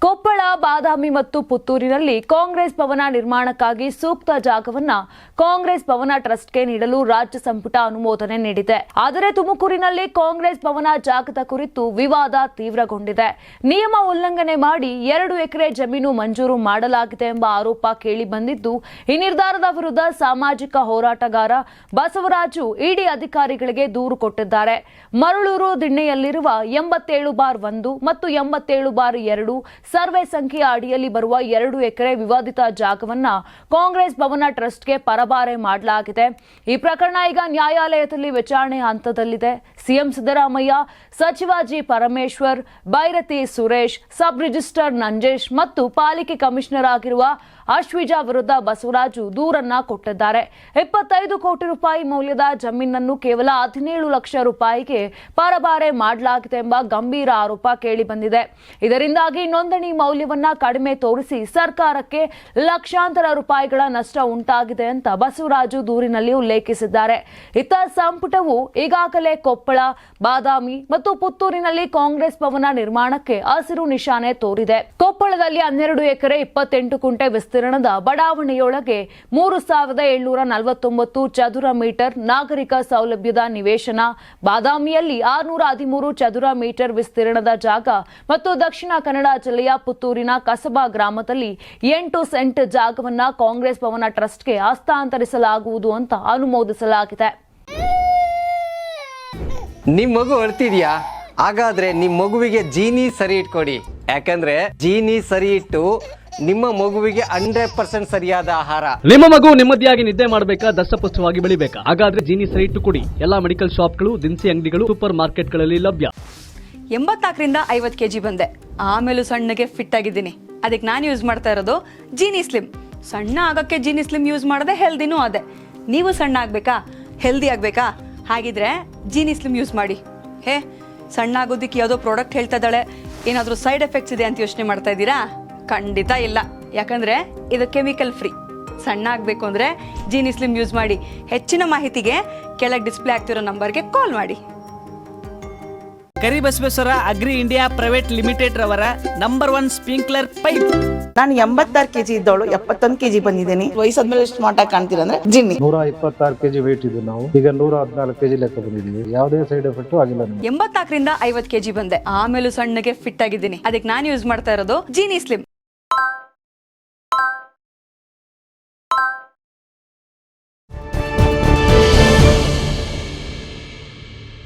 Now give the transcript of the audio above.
ಕೊಪ್ಪಳ, ಬಾದಾಮಿ ಮತ್ತು ಪುತ್ತೂರಿನಲ್ಲಿ ಕಾಂಗ್ರೆಸ್ ಭವನ ನಿರ್ಮಾಣಕ್ಕಾಗಿ ಸೂಕ್ತ ಜಾಗವನ್ನ ಕಾಂಗ್ರೆಸ್ ಭವನ ಟ್ರಸ್ಟ್ಗೆ ನೀಡಲು ರಾಜ್ಯ ಸಂಪುಟ ಅನುಮೋದನೆ ನೀಡಿದೆ. ಆದರೆ ತುಮಕೂರಿನಲ್ಲಿ ಕಾಂಗ್ರೆಸ್ ಭವನ ಜಾಗದ ಕುರಿತು ವಿವಾದ ತೀವ್ರಗೊಂಡಿದೆ. ನಿಯಮ ಉಲ್ಲಂಘನೆ ಮಾಡಿ 2 ಎಕರೆ ಜಮೀನು ಮಂಜೂರು ಮಾಡಲಾಗಿದೆ ಎಂಬ ಆರೋಪ ಕೇಳಿಬಂದಿದ್ದು, ಈ ನಿರ್ಧಾರದ ವಿರುದ್ಧ ಸಾಮಾಜಿಕ ಹೋರಾಟಗಾರ ಬಸವರಾಜು ಇಡಿ ಅಧಿಕಾರಿಗಳಿಗೆ ದೂರು ಕೊಟ್ಟಿದ್ದಾರೆ. ಮರಳೂರು ದಿಣ್ಣೆಯಲ್ಲಿರುವ 87/1 ಮತ್ತು 87/2 ಸರ್ವೆ ಸಂಖ್ಯೆಯ ಅಡಿಯಲ್ಲಿ ಬರುವ 2 ಎಕರೆ ವಿವಾದಿತ ಜಾಗವನ್ನ ಕಾಂಗ್ರೆಸ್ ಭವನ ಟ್ರಸ್ಟ್ಗೆ ಪರಭಾರೆ ಮಾಡಲಾಗಿದೆ. ಈ ಪ್ರಕರಣ ಈಗ ನ್ಯಾಯಾಲಯದಲ್ಲಿ ವಿಚಾರಣೆ ಹಂತದಲ್ಲಿದೆ. ಸಿಎಂ ಸಿದ್ದರಾಮಯ್ಯ, ಸಚಿವ G Parameshwar, Byrathi Suresh, sub registrar Nanjesh ಮತ್ತು ಪಾಲಿಕೆ ಕಮಿಷನರ್ ಆಗಿರುವ ಅಶ್ವಿಜಾ ವಿರುದ್ಧ ಬಸವರಾಜು ದೂರನ್ನ ಕೊಟ್ಟಿದ್ದಾರೆ. 25 ಕೋಟಿ ರೂಪಾಯಿ ಮೌಲ್ಯದ ಜಮೀನನ್ನು ಕೇವಲ 17 ಲಕ್ಷ ರೂಪಾಯಿಗೆ ಪರಭಾರೆ ಮಾಡಲಾಗಿದೆ ಎಂಬ ಗಂಭೀರ ಆರೋಪ ಕೇಳಿಬಂದಿದೆ. ಇದರಿಂದಾಗಿ ನೋಂದಣಿ ಮೌಲ್ಯವನ್ನ ಕಡಿಮೆ ತೋರಿಸಿ ಸರ್ಕಾರಕ್ಕೆ ಲಕ್ಷಾಂತರ ರೂಪಾಯಿಗಳ ನಷ್ಟ ಉಂಟಾಗಿದೆ ಅಂತ ಬಸವರಾಜು ದೂರಿನಲ್ಲಿ ಉಲ್ಲೇಖಿಸಿದ್ದಾರೆ. ಇತ್ತ ಸಂಪುಟವು ಈಗಾಗಲೇ ಕೊಪ್ಪಳ, ಬಾದಾಮಿ ಮತ್ತು ಪುತ್ತೂರಿನಲ್ಲಿ ಕಾಂಗ್ರೆಸ್ ಭವನ ನಿರ್ಮಾಣಕ್ಕೆ ಹಸಿರು ನಿಶಾನೆ ತೋರಿದೆ. ಕೊಪ್ಪಳದಲ್ಲಿ 12 ಎಕರೆ 28 ಕುಂಟೆ ವಿಸ್ತೀರ್ಣದ ಬಡಾವಣೆಯೊಳಗೆ 3749 ಚದುರ ಮೀಟರ್ ನಾಗರಿಕ ಸೌಲಭ್ಯದ ನಿವೇಶನ, ಬಾದಾಮಿಯಲ್ಲಿ 613 ಚದುರ ಮೀಟರ್ ವಿಸ್ತೀರ್ಣದ ಜಾಗ ಮತ್ತು ದಕ್ಷಿಣ ಕನ್ನಡ ಜಿಲ್ಲೆಯ ಪುತ್ತೂರಿನ ಕಸಬಾ ಗ್ರಾಮದಲ್ಲಿ 8 ಸೆಂಟ್ ಜಾಗವನ್ನ ಕಾಂಗ್ರೆಸ್ ಭವನ ಟ್ರಸ್ಟ್ಗೆ ಹಸ್ತಾಂತರಿಸಲಾಗುವುದು ಅಂತ ಅನುಮೋದಿಸಲಾಗಿದೆ. ನಿಮ್ ಮಗು ಅಳ್ತಿದ್ಯಾ? ಹಾಗಾದ್ರೆ ನಿಮ್ ಮಗುವಿಗೆ ಜೀನಿ ಸರಿ ಇಟ್ಕೊಡಿ. ಯಾಕಂದ್ರೆ ಜೀನಿ ಸರಿ ಇಟ್ಟು ನಿಮ್ಮ ಮಗುವಿಗೆ 100% ಸರಿಯಾದ ಆಹಾರ. ನಿಮ್ಮ ಮಗು ನೆಮ್ಮದಿಯಾಗಿ ನಿದ್ದೆ ಮಾಡಬೇಕಾ, ದಷ್ಟಪುಷ್ಟವಾಗಿ ಬೆಳಿಬೇಕಾ? ಹಾಗಾದ್ರೆ ಜೀನಿ ಸರಿ ಇಟ್ಟು ಕೊಡಿ. ಎಲ್ಲಾ ಮೆಡಿಕಲ್ ಶಾಪ್ಗಳು, ದಿನಸಿ ಅಂಗಡಿಗಳು, ಸೂಪರ್ ಮಾರ್ಕೆಟ್ಗಳಲ್ಲಿ ಲಭ್ಯ. 84ರಿಂದ 50 kg ಬಂದೆ. ಆಮೇಲೂ ಸಣ್ಣಗೆ ಫಿಟ್ ಆಗಿದ್ದೀನಿ. ಅದಕ್ಕೆ ನಾನು ಯೂಸ್ ಮಾಡ್ತಾ ಇರೋದು ಜೀನಿ ಸ್ಲಿಮ್. ಸಣ್ಣ ಆಗಕ್ಕೆ ಜೀನಿ ಸ್ಲಿಮ್ ಯೂಸ್ ಮಾಡದೆ ಹೆಲ್ದಿನೂ ಅದೇ. ನೀವು ಸಣ್ಣ ಆಗ್ಬೇಕಾ, ಹೆಲ್ದಿ ಆಗ್ಬೇಕಾ? ಹಾಗಿದ್ರೆ ಜೀನಿ ಸ್ಲಿಮ್ ಯೂಸ್ ಮಾಡಿ. ಸಣ್ಣ ಆಗೋದಕ್ಕೆ ಯಾವುದೋ ಪ್ರಾಡಕ್ಟ್ ಹೇಳ್ತಾ ಇದ್ದಾಳೆ, ಏನಾದರೂ ಸೈಡ್ ಎಫೆಕ್ಟ್ಸ್ ಇದೆ ಅಂತ ಯೋಚನೆ ಮಾಡ್ತಾ ಇದ್ದೀರಾ? ಖಂಡಿತ ಇಲ್ಲ. ಯಾಕಂದ್ರೆ ಇದು ಕೆಮಿಕಲ್ ಫ್ರೀ. ಸಣ್ಣ ಆಗಬೇಕು ಅಂದ್ರೆ ಜೀನಿ ಸ್ಲಿಮ್ ಯೂಸ್ ಮಾಡಿ. ಹೆಚ್ಚಿನ ಮಾಹಿತಿಗೆ ಕೆಳಗೆ ಡಿಸ್ಪ್ಲೇ ಆಗ್ತಿರೋ ನಂಬರ್ಗೆ ಕಾಲ್ ಮಾಡಿ. Karibasaveshwara agri India private limited ರವರ ನಂಬರ್ 1 ಸ್ಪ್ರಿಂಕ್ಲರ್ ಪೈಪ್. ನಾನು 86 kg ಇದ್ದವಳು 71 kg ಬಂದಿದ್ದೀನಿ. ವಯಸ್ಸಾದ್ಮೇಲೆ ಸ್ಮಾರ್ಟ್ ಆಗಿ ಕಾಣ್ತೀರಾ ಅಂದ್ರೆ ಜಿನ್ನಿ. 126 kg ವೇಟ್ ಇದ್ದು ನಾವು ಈಗ 114 kg ಲೆಕ್ಕ ಬಂದಿದ್ದೀವಿ. ಯಾವುದೇ ಸೈಡ್ ಎಫೆಕ್ಟ್ ಆಗಿಲ್ಲ. 84ರಿಂದ 50 kg ಬಂದೆ. ಆಮೇಲೂ ಸಣ್ಣಗೆ ಫಿಟ್ ಆಗಿದ್ದೀನಿ. ಅದಕ್ಕೆ ನಾನು ಯೂಸ್ ಮಾಡ್ತಾ ಇರೋದು ಜೀನಿ ಸ್ಲಿಮ್.